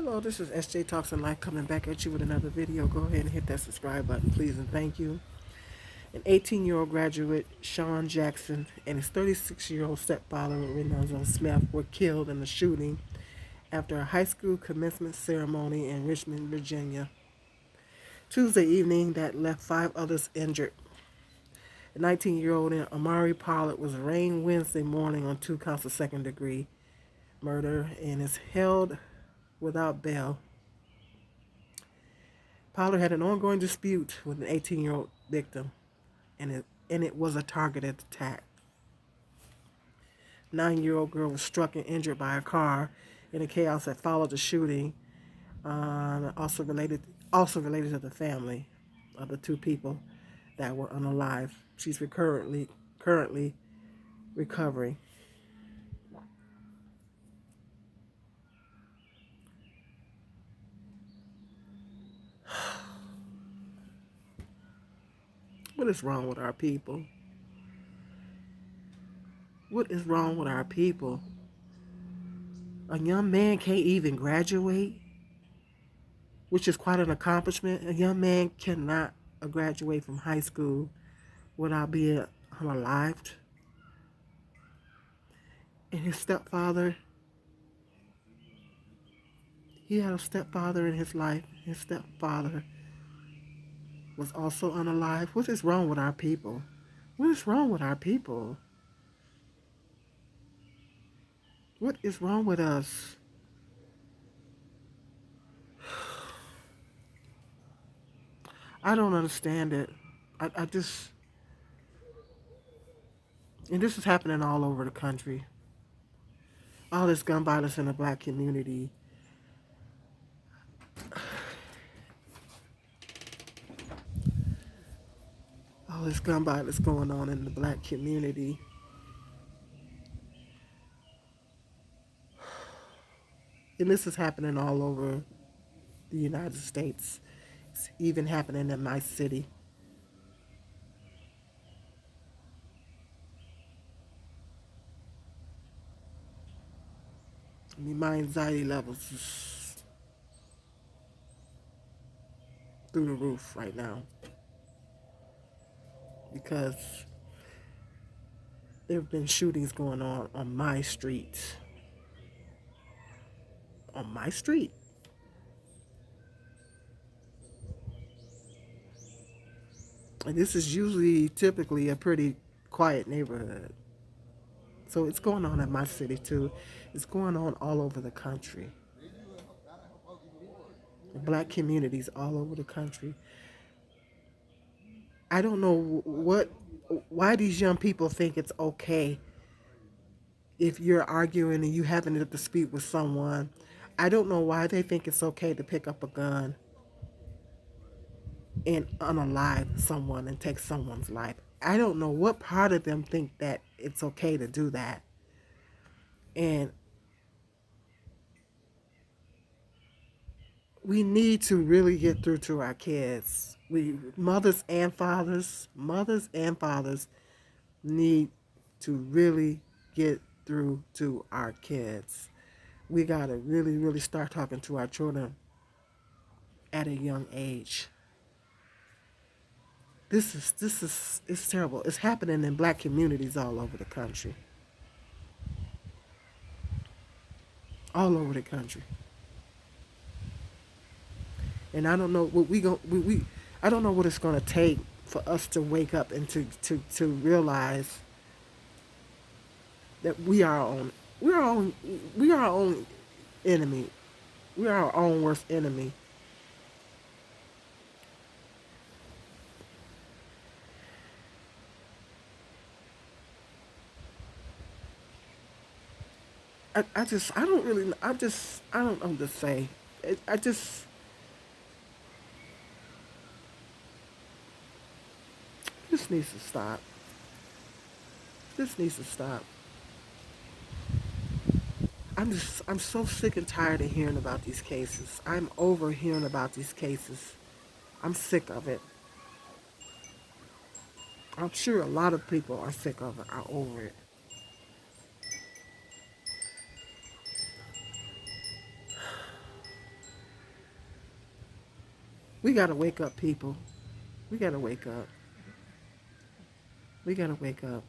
Hello, this is SJ Talks and Life coming back at you with another video. Go ahead and hit that subscribe button, please, and thank you. An 18-year-old graduate, Sean Jackson, and his 36-year-old stepfather, Renzo Smith, were killed in the shooting after a high school commencement ceremony in Richmond, Virginia, Tuesday evening that left 5 others injured. The 19-year-old Amari Pollard was arraigned Wednesday morning on 2 counts of second-degree murder and is held without bail. Pollard had an ongoing dispute with an 18-year-old victim, and it was a targeted attack. 9-year-old girl was struck and injured by a car in the chaos that followed the shooting. Also related to the family of the 2 people that were unalive. She's currently recovering. What is wrong with our people? What is wrong with our people? A young man can't even graduate, which is quite an accomplishment. A young man cannot graduate from high school without being unalived. And his stepfather, he had a stepfather in his life. His stepfather was also unalive. What is wrong with our people? What is wrong with our people? What is wrong with us? I don't understand it. I just, and this is happening all over the country. All this gun violence in the black community. All this gun violence going on in the black community. And this is happening all over the United States. It's even happening in my city. I mean, my anxiety levels is through the roof right now because there have been shootings going on my street. On my street. And this is typically a pretty quiet neighborhood. So it's going on in my city too. It's going on all over the country. The black communities all over the country. I don't know why these young people think it's okay if you're arguing and you having a dispute with someone. I don't know why they think it's okay to pick up a gun and unalive someone and take someone's life. I don't know what part of them think that it's okay to do that. And we need to really get through to our kids. Mothers and fathers need to really get through to our kids. We got to really, really start talking to our children at a young age. It's terrible. It's happening in black communities all over the country. All over the country. And I don't know what I don't know what it's going to take for us to wake up and to realize that we are our own enemy. We are our own worst enemy. I don't really, I don't know what to say. I just, this needs to stop. This needs to stop. I'm so sick and tired of hearing about these cases. I'm over hearing about these cases. I'm sick of it. I'm sure a lot of people are sick of it, are over it. We got to wake up, people. We got to wake up. We got to wake up.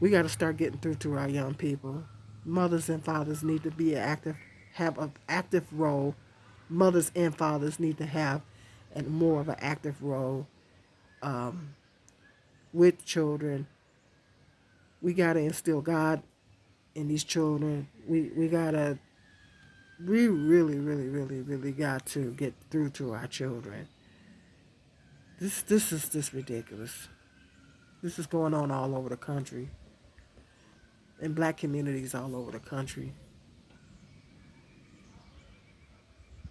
We got to start getting through to our young people. Mothers and fathers need to be active, have an active role. Mothers and fathers need to have more of an active role um, with children. We got to instill God in these children. We got to, we really got to get through to our children. This is just ridiculous. This is going on all over the country, in black communities all over the country,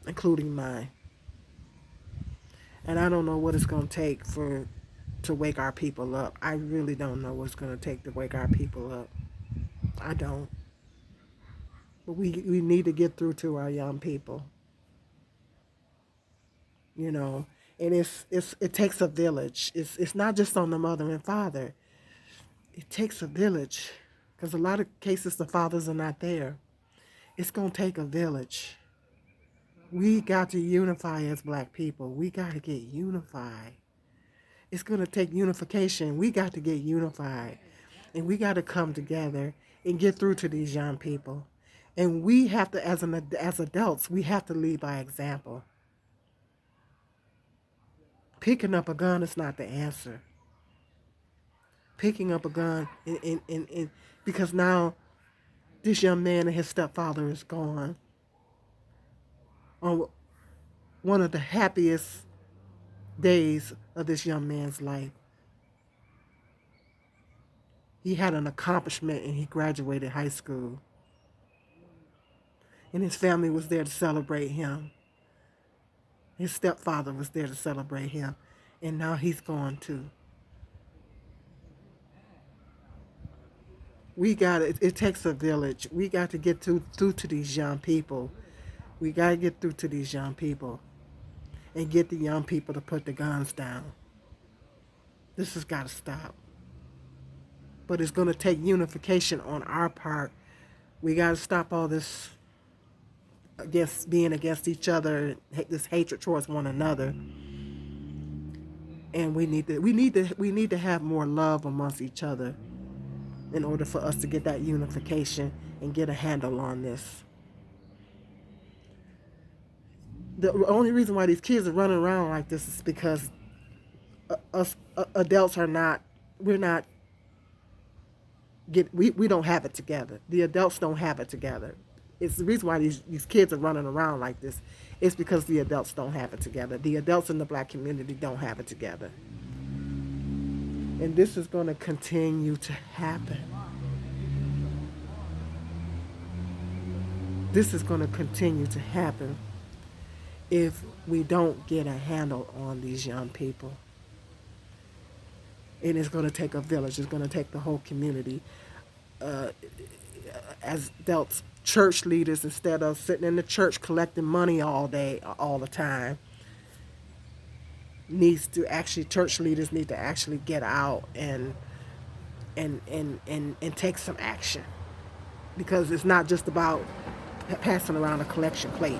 including mine. And I don't know what it's going to take to wake our people up. I really don't know what it's going to take to wake our people up. I don't. But we need to get through to our young people, you know. And it takes a village. It's not just on the mother and father. It takes a village, because a lot of cases the fathers are not there. It's going to take a village. We got to unify as black people. We got to get unified. It's going to take unification. We got to get unified. And we got to come together and get through to these young people. And we have to, as adults, we have to lead by example. Picking up a gun is not the answer. Picking up a gun, because now this young man and his stepfather is gone on one of the happiest days of this young man's life. He had an accomplishment and he graduated high school. And his family was there to celebrate him. His stepfather was there to celebrate him. And now he's gone too. We got it takes a village. We got to get through to these young people. We got to get through to these young people and get the young people to put the guns down. This has got to stop. But it's going to take unification on our part. We got to stop all this being against each other, this hatred towards one another. And we need to have more love amongst each other in order for us to get that unification and get a handle on this. The only reason why these kids are running around like this is because us adults are not, we're not we don't have it together. The adults don't have it together. It's the reason why these kids are running around like this. It's because the adults don't have it together. The adults in the black community don't have it together. And this is going to continue to happen. This is going to continue to happen if we don't get a handle on these young people. And it's going to take a village. It's going to take the whole community. As adults, church leaders, instead of sitting in the church collecting money all day, all the time, church leaders need to actually get out and take some action. Because it's not just about passing around a collection plate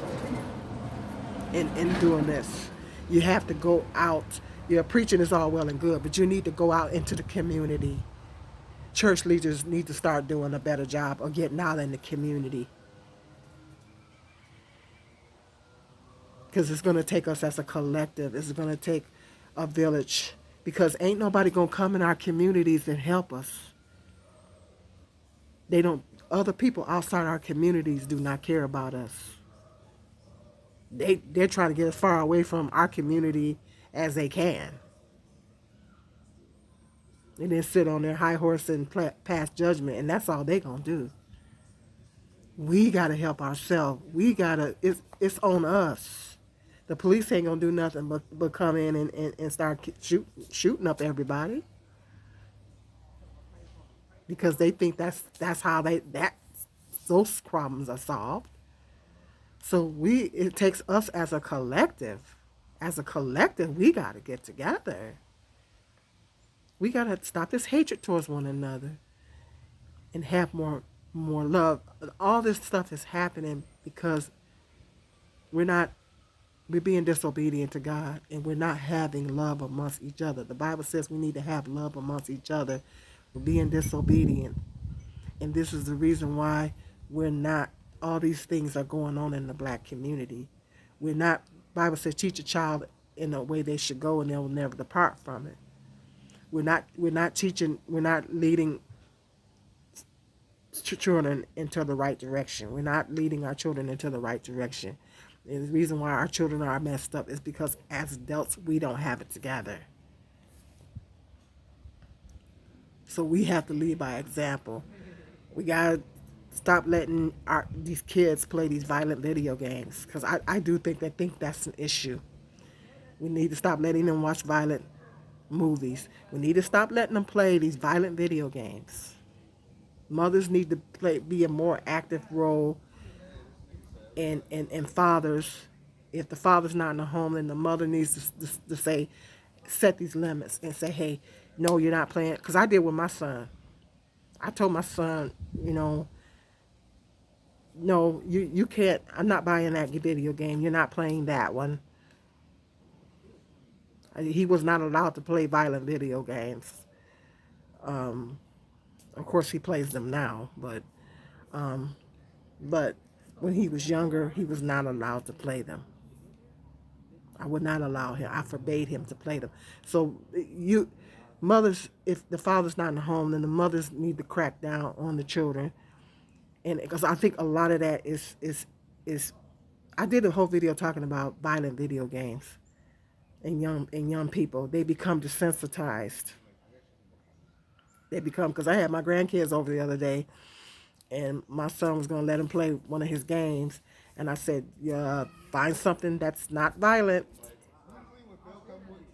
and doing this. You have to go out. Your preaching is all well and good, but you need to go out into the community. Church leaders need to start doing a better job of getting out in the community. Because it's going to take us as a collective. It's going to take a village. Because ain't nobody going to come in our communities and help us. Other people outside our communities do not care about us. They're trying to get as far away from our community as they can. And then sit on their high horse and pass judgment, and that's all they gonna do. We gotta help ourselves. It's on us. The police ain't gonna do nothing but come in and start shooting up everybody. Because they think that's how those problems are solved. So it takes us as a collective. As a collective, we gotta get together. We gotta stop this hatred towards one another and have more love. All this stuff is happening because we're not We're being disobedient to God, and we're not having love amongst each other. The Bible says we need to have love amongst each other. We're being disobedient, and this is the reason why we're not. All these things are going on in the black community. We're not. Bible says teach a child in the way they should go, and they will never depart from it. We're not teaching. We're not leading children into the right direction. We're not leading our children into the right direction. And the reason why our children are messed up is because as adults, we don't have it together. So we have to lead by example. We got to stop letting these kids play these violent video games, because I do think that's an issue. We need to stop letting them watch violent movies. We need to stop letting them play these violent video games. Mothers need to be a more active role, and fathers, if the father's not in the home, then the mother needs to say, set these limits and say, hey, no, you're not playing. Because I did with my son. I told my son, no, you can't. I'm not buying that video game. You're not playing that one. He was not allowed to play violent video games. Of course, he plays them now, but when he was younger, he was not allowed to play them. I would not allow him. I forbade him to play them. So mothers, if the father's not in the home, then the mothers need to crack down on the children, and because I think a lot of that is. I did a whole video talking about violent video games and young people. They become desensitized. They become, because I had my grandkids over the other day, and my son was going to let him play one of his games, and I said, yeah, find something that's not violent.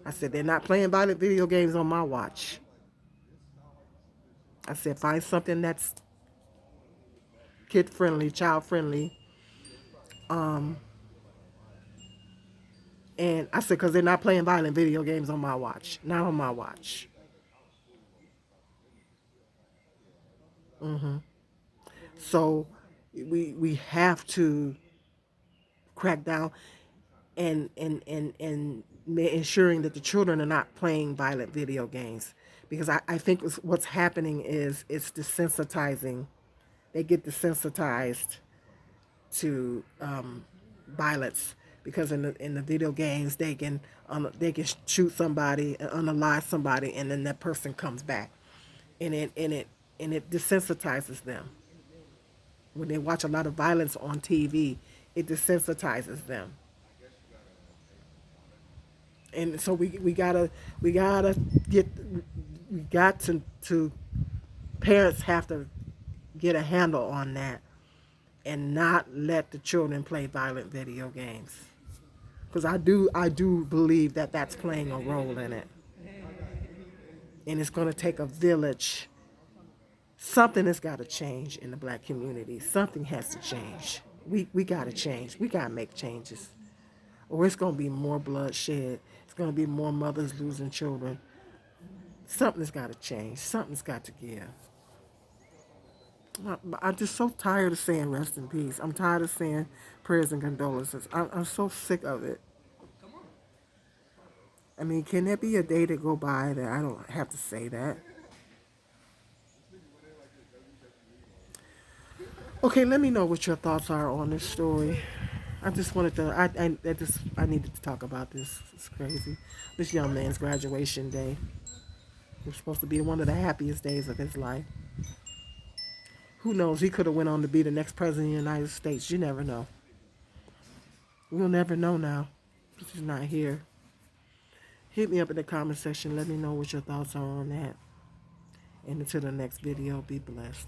I said, they're not playing violent video games on my watch. I said, find something that's kid friendly, child friendly. And I said, because they're not playing violent video games on my watch. Not on my watch. So we have to crack down and ensuring that the children are not playing violent video games, because I think what's happening is it's desensitizing. They get desensitized to violence, because in the video games they can shoot somebody and unalive somebody, and then that person comes back, and it desensitizes them. When they watch a lot of violence on TV, it desensitizes them. And so we gotta get we got to parents have to get a handle on that and not let the children play violent video games, because I do believe that that's playing a role in it, and it's going to take a village. Something has got to change in the black community. Something has to change. We got to change. We got to make changes, or it's going to be more bloodshed. It's going to be more mothers losing children. Something's got to change. Something's got to give. I'm just so tired of saying rest in peace. I'm tired of saying prayers and condolences. I'm so sick of it. I mean, can there be a day to go by that I don't have to say that? Okay, let me know what your thoughts are on this story. I just wanted to. I needed to talk about this. It's crazy. This young man's graduation day. It was supposed to be one of the happiest days of his life. Who knows? He could have went on to be the next president of the United States. You never know. We'll never know now. He's not here. Hit me up in the comment section. Let me know what your thoughts are on that. And until the next video, be blessed.